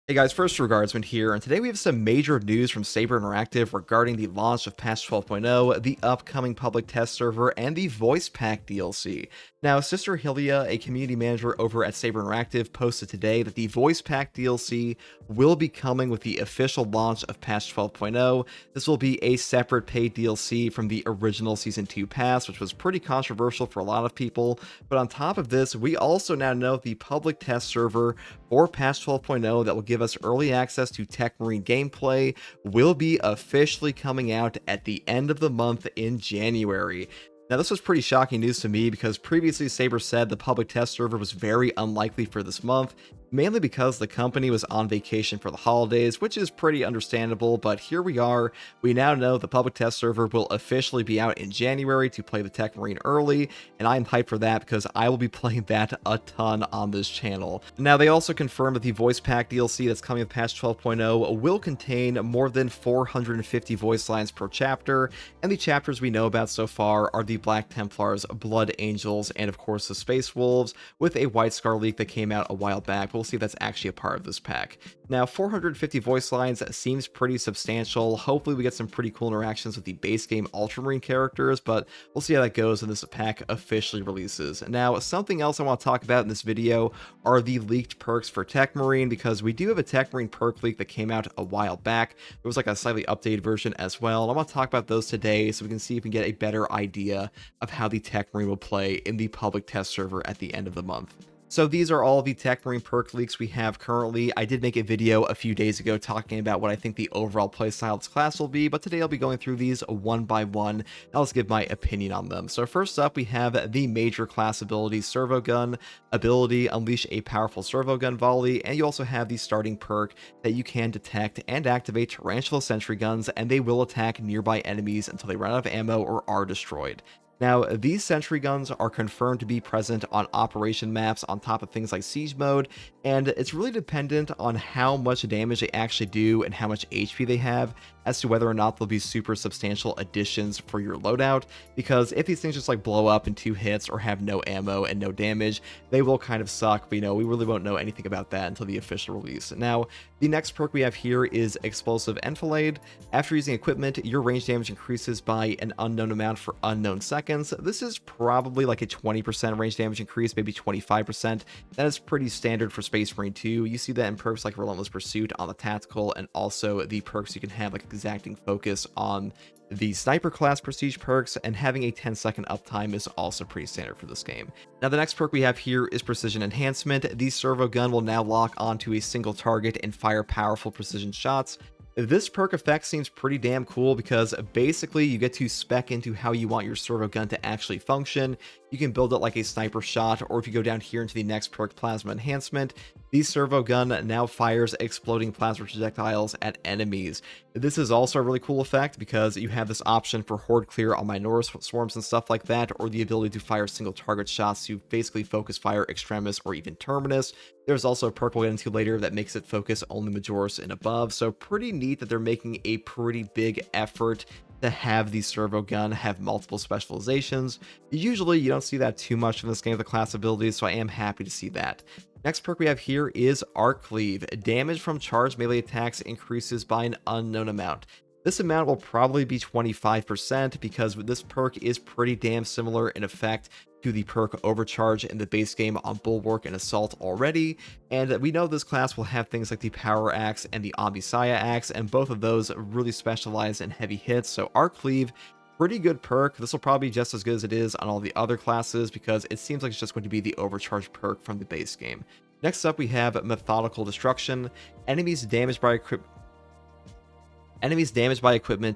Hey guys, First Regardsman here, and today we have some major news from Saber Interactive regarding the launch of patch 12.0, the upcoming public test server, and the voice pack DLC. Now, Sister Hylia, a community manager over at Saber Interactive, posted today that the voice pack DLC will be coming with the official launch of patch 12.0. This will be a separate paid DLC from the original Season 2 pass, which was pretty controversial for a lot of people. But on top of this, we also now know the public test server for patch 12.0 that will give us early access to Techmarine gameplay will be officially coming out at the end of the month in January. Now, this was pretty shocking news to me because previously Saber said the public test server was very unlikely for this month, mainly because the company was on vacation for the holidays, which is pretty understandable, but here we are. We now know the public test server will officially be out in January to play the Techmarine early, and I'm hyped for that because I will be playing that a ton on this channel. Now, they also confirmed that the voice pack DLC that's coming with patch 12.0 will contain more than 450 voice lines per chapter, and the chapters we know about so far are the Black Templars, Blood Angels, and of course the Space Wolves, with a White Scar leak that came out a while back. We'll see if that's actually a part of this pack. Now, 450 voice lines seems pretty substantial. Hopefully we get some pretty cool interactions with the base game Ultramarine characters, but we'll see how that goes when this pack officially releases. Now, something else I want to talk about in this video are the leaked perks for Techmarine, because we do have a Techmarine perk leak that came out a while back. It was like a slightly updated version as well, and I want to talk about those today so we can see if we can get a better idea of how the Techmarine will play in the public test server at the end of the month. So these are all the Techmarine perk leaks we have currently. I did make a video a few days ago talking about what I think the overall playstyle of this class will be, but today I'll be going through these one by one, and I'll just give my opinion on them. So first up, we have the major class ability Servo Gun ability, unleash a powerful servo gun volley, and you also have the starting perk that you can detect and activate tarantula sentry guns, and they will attack nearby enemies until they run out of ammo or are destroyed. Now, these sentry guns are confirmed to be present on operation maps on top of things like siege mode, and it's really dependent on how much damage they actually do and how much HP they have as to whether or not they'll be super substantial additions for your loadout, because if these things just like blow up in 2 hits or have no ammo and no damage, they will kind of suck, but we really won't know anything about that until the official release. Now, the next perk we have here is Explosive Enfilade. After using equipment, your range damage increases by an unknown amount for unknown seconds. This is probably like a 20% range damage increase, maybe 25%. That is pretty standard for Space Marine 2. You see that in perks like Relentless Pursuit on the tactical, and also the perks you can have like Exacting Focus on the Sniper class prestige perks, and having a 10-second uptime is also pretty standard for this game. Now, the next perk we have here is Precision Enhancement. The servo gun will now lock onto a single target and fire powerful precision shots. This perk effect seems pretty damn cool because basically you get to spec into how you want your servo gun to actually function. You can build it like a sniper shot, or if you go down here into the next perk, Plasma Enhancement, the servo gun now fires exploding plasma projectiles at enemies. This is also a really cool effect because you have this option for horde clear on Minotaur swarms and stuff like that, or the ability to fire single target shots to basically focus fire Extremis or even Terminus. There's also a perk we'll get into later that makes it focus only Majoris and above, so pretty neat that they're making a pretty big effort to have the servo gun have multiple specializations. Usually you don't see that too much in this game of the class abilities, so I am happy to see that. Next perk we have here is Arc Cleave. Damage from charged melee attacks increases by an unknown amount. This amount will probably be 25% because this perk is pretty damn similar in effect to the perk Overcharge in the base game on Bulwark and Assault already, and we know this class will have things like the Power Axe and the Omnisaya Axe, and both of those really specialize in heavy hits, so Arc Cleave, pretty good perk. This will probably be just as good as it is on all the other classes because it seems like it's just going to be the Overcharge perk from the base game. Next up we have Methodical Destruction. Enemies damaged by equipment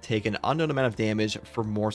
take an unknown amount of damage for more.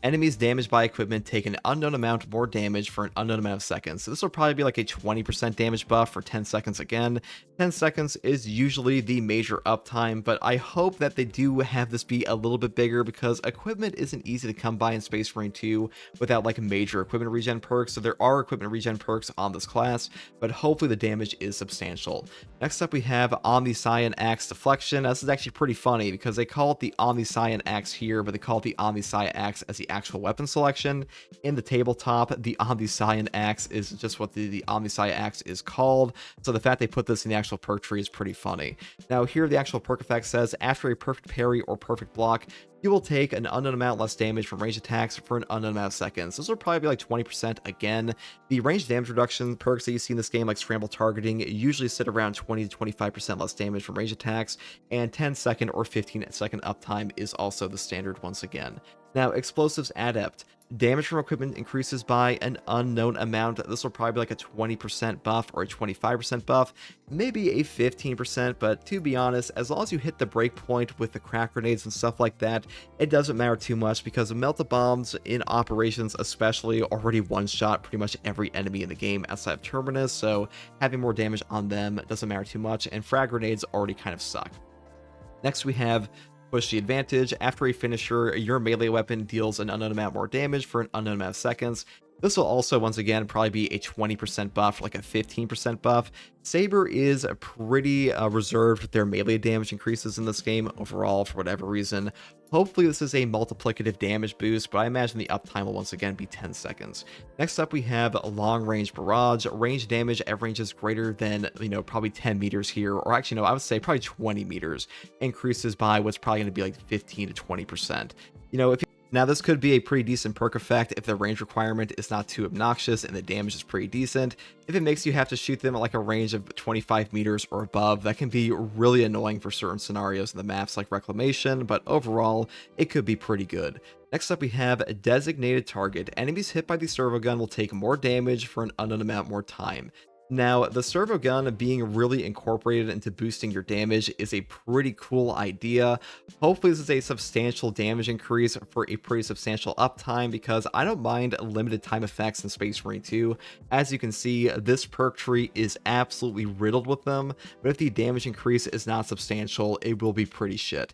Enemies damaged by equipment take an unknown amount more damage for an unknown amount of seconds. So this will probably be like a 20% damage buff for 10 seconds again. 10 seconds is usually the major uptime, but I hope that they do have this be a little bit bigger because equipment isn't easy to come by in Space Marine 2 without like major equipment regen perks. So there are equipment regen perks on this class, but hopefully the damage is substantial. Next up we have Omniscion Axe Deflection. This is actually pretty funny because they call it the Omniscion Axe here, but they call it the Omniscion Axe as the actual weapon selection. In the tabletop, the Omniscient Axe is just what the Omniscient Axe is called, so the fact they put this in the actual perk tree is pretty funny. Now here the actual perk effect says, after a perfect parry or perfect block, you will take an unknown amount less damage from range attacks for an unknown amount of seconds. This will probably be like 20% again. The range damage reduction perks that you see in this game, like scramble targeting, usually sit around 20 to 25% less damage from range attacks, and 10-second or 15-second uptime is also the standard once again. Now, Explosives Adept. Damage from equipment increases by an unknown amount. This will probably be like a 20% buff or a 25% buff, maybe a 15%, but to be honest, as long as you hit the breakpoint with the crack grenades and stuff like that, it doesn't matter too much because the melta bombs in operations especially already one-shot pretty much every enemy in the game outside of Terminus, so having more damage on them doesn't matter too much, and frag grenades already kind of suck. Next we have Push the Advantage. After a finisher, your melee weapon deals an unknown amount more damage for an unknown amount of seconds. This will also, once again, probably be a 20% buff, like a 15% buff. Saber is pretty reserved with their melee damage increases in this game overall for whatever reason. Hopefully this is a multiplicative damage boost, but I imagine the uptime will once again be 10 seconds. Next up we have Long Range Barrage. Range damage at ranges greater than, probably 10 meters here, or actually no, I would say probably 20 meters. Increases by what's probably going to be like 15 to 20%. Now, this could be a pretty decent perk effect if the range requirement is not too obnoxious and the damage is pretty decent. If it makes you have to shoot them at like a range of 25 meters or above, that can be really annoying for certain scenarios in the maps like Reclamation, but overall, it could be pretty good. Next up, we have a Designated Target. Enemies hit by the servo gun will take more damage for an unknown amount more time. Now, the servo gun being really incorporated into boosting your damage is a pretty cool idea. Hopefully this is a substantial damage increase for a pretty substantial uptime, because I don't mind limited time effects in Space Marine 2. As you can see, this perk tree is absolutely riddled with them, but if the damage increase is not substantial, it will be pretty shit.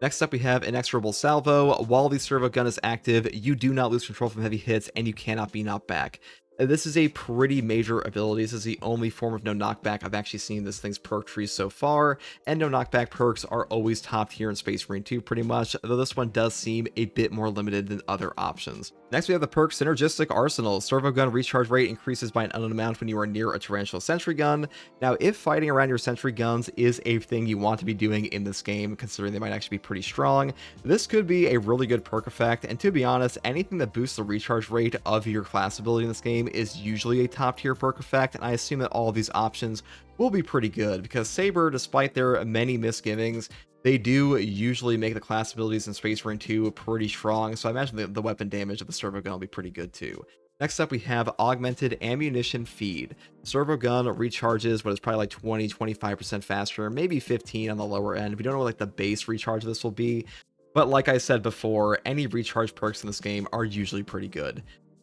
Next up, we have Inexorable Salvo. While the servo gun is active, you do not lose control from heavy hits, and you cannot be knocked back. This is a pretty major ability. This is the only form of no knockback I've actually seen in this thing's perk tree so far, and no knockback perks are always top tier in Space Marine 2 pretty much, though this one does seem a bit more limited than other options. Next we have the perk Synergistic Arsenal. Servo gun recharge rate increases by an unknown amount when you are near a Tarantula Sentry Gun. Now, if fighting around your Sentry Guns is a thing you want to be doing in this game, considering they might actually be pretty strong, this could be a really good perk effect, and to be honest, anything that boosts the recharge rate of your class ability in this game is usually a top tier perk effect, and I assume that all of these options will be pretty good, because Saber, despite their many misgivings, they do usually make the class abilities in Space Marine 2 pretty strong, so I imagine the weapon damage of the servo gun will be pretty good too. Next up, we have Augmented Ammunition Feed. Servo gun recharges what is probably like 20-25% faster, maybe 15 on the lower end. We don't know what like the base recharge of this will be, but like I said before, any recharge perks in this game are usually pretty good.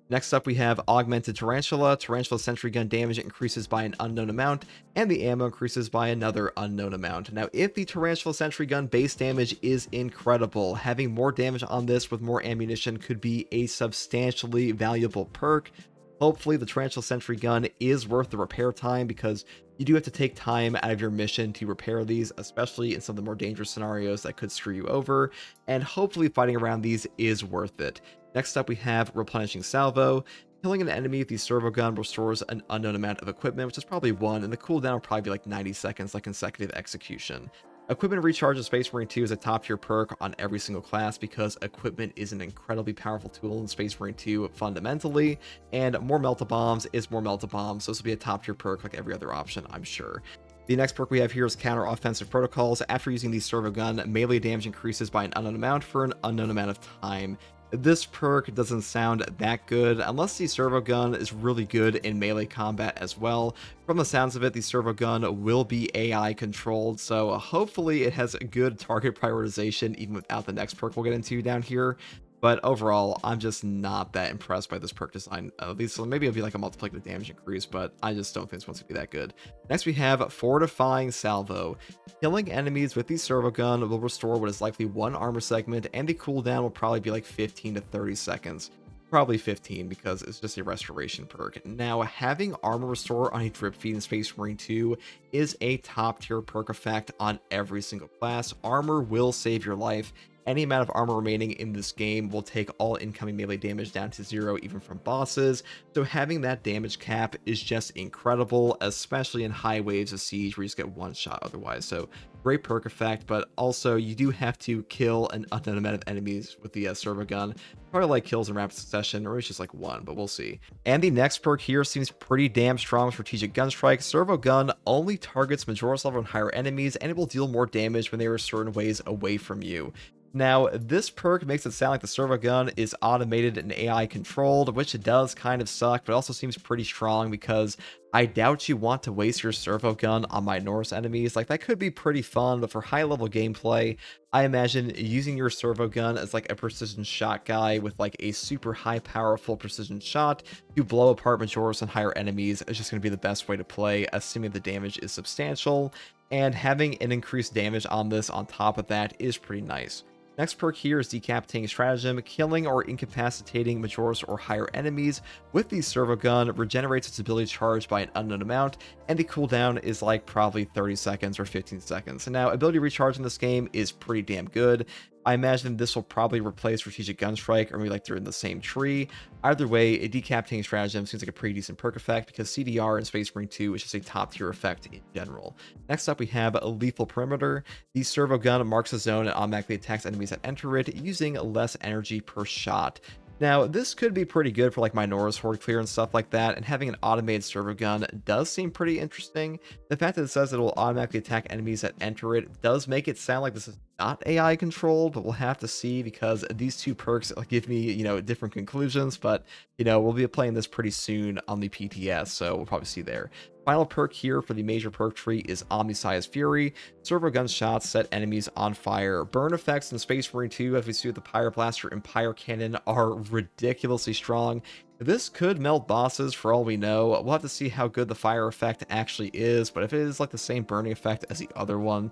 Next up, we have Augmented Tarantula. Tarantula Sentry Gun damage increases by an unknown amount, and the ammo increases by another unknown amount. Now, if the Tarantula Sentry Gun base damage is incredible, having more damage on this with more ammunition could be a substantially valuable perk. Hopefully, the Tarantula Sentry Gun is worth the repair time, because you do have to take time out of your mission to repair these, especially in some of the more dangerous scenarios that could screw you over, and hopefully fighting around these is worth it. Next up, we have Replenishing Salvo. Killing an enemy with the servo gun restores an unknown amount of equipment, which is probably 1, and the cooldown will probably be like 90 seconds, like consecutive execution. Equipment recharge in Space Marine 2 is a top tier perk on every single class, because equipment is an incredibly powerful tool in Space Marine 2 fundamentally, and more Melta Bombs is more Melta Bombs, so this will be a top tier perk like every other option, I'm sure. The next perk we have here is Counter Offensive Protocols. After using the servo gun, melee damage increases by an unknown amount for an unknown amount of time. This perk doesn't sound that good, unless the servo gun is really good in melee combat as well. From the sounds of it, the servo gun will be AI controlled, so hopefully it has good target prioritization even without the next perk we'll get into down here. But overall, I'm just not that impressed by this perk design. At least maybe it'll be like a multiplicative damage increase, but I just don't think it's supposed to be that good. Next, we have Fortifying Salvo. Killing enemies with the servo gun will restore what is likely 1 armor segment, and the cooldown will probably be like 15 to 30 seconds. Probably 15, because it's just a restoration perk. Now, having armor restore on a drip feed in Space Marine 2 is a top tier perk effect on every single class. Armor will save your life, any amount of armor remaining in this game will take all incoming melee damage down to 0, even from bosses. So having that damage cap is just incredible, especially in high waves of siege where you just get one shot otherwise. So great perk effect, but also you do have to kill an unknown amount of enemies with the servo gun. Probably like kills in rapid succession, or it's just like one, but we'll see. And the next perk here seems pretty damn strong. Strategic Gunstrike. Servo gun only targets Majora's level and higher enemies, and it will deal more damage when they are certain ways away from you. Now, this perk makes it sound like the servo gun is automated and AI controlled, which it does kind of suck, but also seems pretty strong because I doubt you want to waste your servo gun on Minoros enemies. Like, that could be pretty fun, but for high level gameplay, I imagine using your servo gun as like a precision shot guy with like a super high powerful precision shot to blow apart Majora's and higher enemies is just going to be the best way to play, assuming the damage is substantial, and having an increased damage on this on top of that is pretty nice. Next perk here is Decapitating Stratagem. Killing or incapacitating Majora's or higher enemies with the servo gun regenerates its ability charge by an unknown amount, and the cooldown is like probably 30 seconds or 15 seconds. And now, ability recharge in this game is pretty damn good. I imagine this will probably replace Strategic Gunstrike, or maybe like they're in the same tree. Either way, a Decapitating Stratagem seems like a pretty decent perk effect because CDR in Space Marine 2 is just a top tier effect in general. Next up, we have a Lethal Perimeter. The servo gun marks a zone and automatically attacks enemies that enter it, using less energy per shot. Now, this could be pretty good for like Minoros Horde clear and stuff like that, and having an automated servo gun does seem pretty interesting. The fact that it says it will automatically attack enemies that enter it does make it sound like this is not AI controlled, but we'll have to see because these two perks give me, different conclusions, but, we'll be playing this pretty soon on the PTS, so we'll probably see there. Final perk here for the major perk tree is Omniscience Fury. Servo gun shots set enemies on fire. Burn effects in Space Marine 2, as we see with the Pyre Blaster and Pyre Cannon, are ridiculously strong. This could melt bosses for all we know. We'll have to see how good the fire effect actually is, but if it is like the same burning effect as the other one,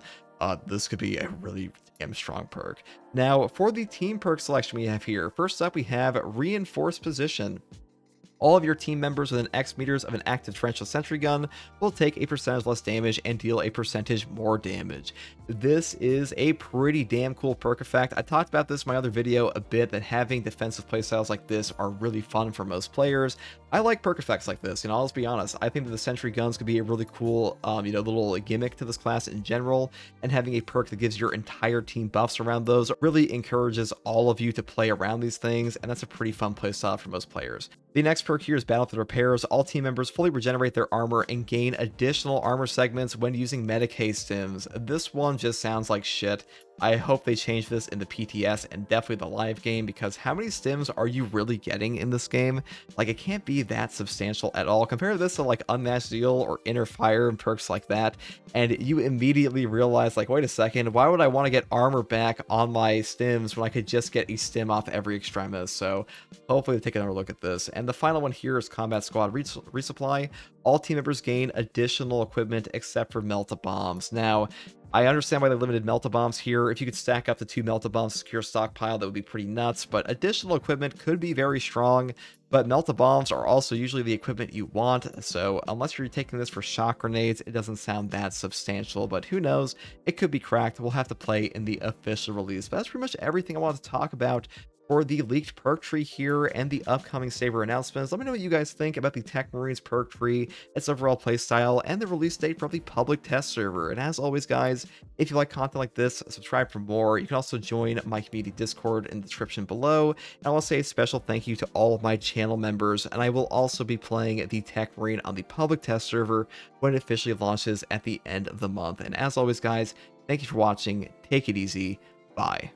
this could be a really damn strong perk. Now, for the team perk selection we have here, first up we have Reinforced Position. All of your team members within X meters of an active torrential sentry gun will take a percentage less damage and deal a percentage more damage. This is a pretty damn cool perk effect. I talked about this in my other video a bit, that having defensive playstyles like this are really fun for most players. I like perk effects like this, I'll just be honest. I think that the sentry guns could be a really cool, little gimmick to this class in general, and having a perk that gives your entire team buffs around those really encourages all of you to play around these things, and that's a pretty fun playstyle for most players. The next perk here is Battlefield Repairs. All team members fully regenerate their armor and gain additional armor segments when using Medicae stims. This one just sounds like shit. I hope they change this in the PTS and definitely the live game, because how many stims are you really getting in this game? Like, it can't be that substantial at all. Compare this to like Unmatched Zeal or Inner Fire and perks like that, and you immediately realize, like, wait a second, why would I want to get armor back on my stims when I could just get a stim off every extremis? So hopefully they take another look at this. And the final one here is Combat Squad Resupply. All team members gain additional equipment except for Melt-A-Bombs. Now, I understand why they limited Melt-A-Bombs here. If you could stack up to 2 Melt-A-Bombs to secure stockpile, that would be pretty nuts, but additional equipment could be very strong. But Melt-A-Bombs are also usually the equipment you want, so unless you're taking this for shock grenades, it doesn't sound that substantial, but who knows? It could be cracked. We'll have to play in the official release. But that's pretty much everything I wanted to talk about for the leaked perk tree here and the upcoming Saber announcements. Let me know what you guys think about the Techmarine's perk tree, its overall playstyle, and the release date for the public test server. And as always, guys, if you like content like this, subscribe for more. You can also join my community Discord in the description below. And I want to say a special thank you to all of my channel members, and I will also be playing the Techmarine on the public test server when it officially launches at the end of the month. And as always, guys, thank you for watching. Take it easy. Bye.